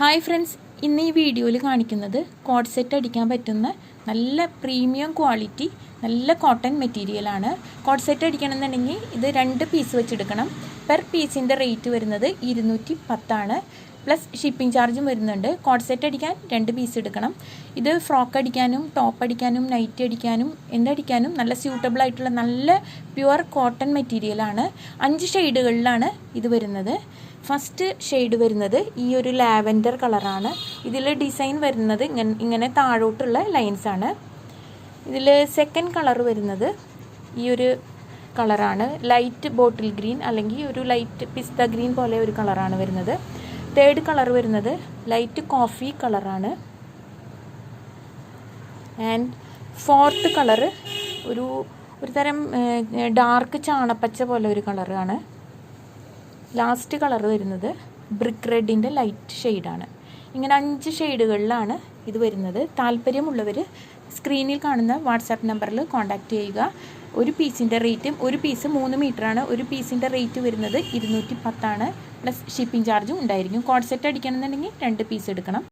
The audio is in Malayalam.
ഹായ് ഫ്രണ്ട്സ്, ഇന്ന് ഈ വീഡിയോയിൽ കാണിക്കുന്നത് കോഡ് സെറ്റ് അടിക്കാൻ പറ്റുന്ന നല്ല പ്രീമിയം ക്വാളിറ്റി നല്ല കോട്ടൺ മെറ്റീരിയലാണ്. കോഡ് സെറ്റ് അടിക്കണമെന്നുണ്ടെങ്കിൽ ഇത് 2 പീസ് വെച്ചെടുക്കണം. പെർ പീസിൻ്റെ റേറ്റ് വരുന്നത് 210 പ്ലസ് ഷിപ്പിംഗ് ചാർജും വരുന്നുണ്ട്. കോഡ് സെറ്റ് അടിക്കാൻ 2 പീസ് എടുക്കണം. ഇത് ഫ്രോക്ക് അടിക്കാനും ടോപ്പ് അടിക്കാനും നൈറ്റ് അടിക്കാനും എന്തടിക്കാനും നല്ല സ്യൂട്ടബിൾ ആയിട്ടുള്ള നല്ല പ്യുവർ കോട്ടൺ മെറ്റീരിയലാണ്. 5 ഷെയ്ഡുകളിലാണ് ഇത് വരുന്നത്. ഫസ്റ്റ് ഷെയ്ഡ് വരുന്നത് ഈ ഒരു ലാവൻഡർ കളറാണ്. ഇതിൽ ഡിസൈൻ വരുന്നത് ഇങ്ങനെ താഴോട്ടുള്ള ലൈൻസാണ്. ഇതിൽ സെക്കൻഡ് കളർ വരുന്നത് ഈ ഒരു കളറാണ്. ലൈറ്റ് ബോട്ടിൽ ഗ്രീൻ അല്ലെങ്കിൽ ഒരു ലൈറ്റ് പിസ്ത ഗ്രീൻ പോലെ ഒരു കളറാണ് വരുന്നത്. തേർഡ് കളർ വരുന്നത് ലൈറ്റ് കോഫി കളറാണ്. ആൻഡ് ഫോർത്ത് കളറ് ഒരു തരം ഡാർക്ക് ചാണപ്പച്ച പോലെ ഒരു കളറാണ്. ലാസ്റ്റ് കളർ വരുന്നത് ബ്രിക്ക് റെഡിൻ്റെ ലൈറ്റ് ഷെയ്ഡാണ്. ഇങ്ങനെ 5 ഷെയ്ഡുകളിലാണ് ഇത് വരുന്നത്. താല്പര്യമുള്ളവർ സ്ക്രീനിൽ കാണുന്ന വാട്സാപ്പ് നമ്പറിൽ കോൺടാക്റ്റ് ചെയ്യുക. ഒരു പീസിൻ്റെ റേറ്റും, ഒരു പീസ് 3 മീറ്ററാണ്. ഒരു പീസിൻ്റെ റേറ്റ് വരുന്നത് 210 പ്ലസ് ഷിപ്പിംഗ് ചാർജും ഉണ്ടായിരിക്കും. കോഡ് സെറ്റ് അടിക്കണമെന്നുണ്ടെങ്കിൽ 2 പീസ് എടുക്കണം.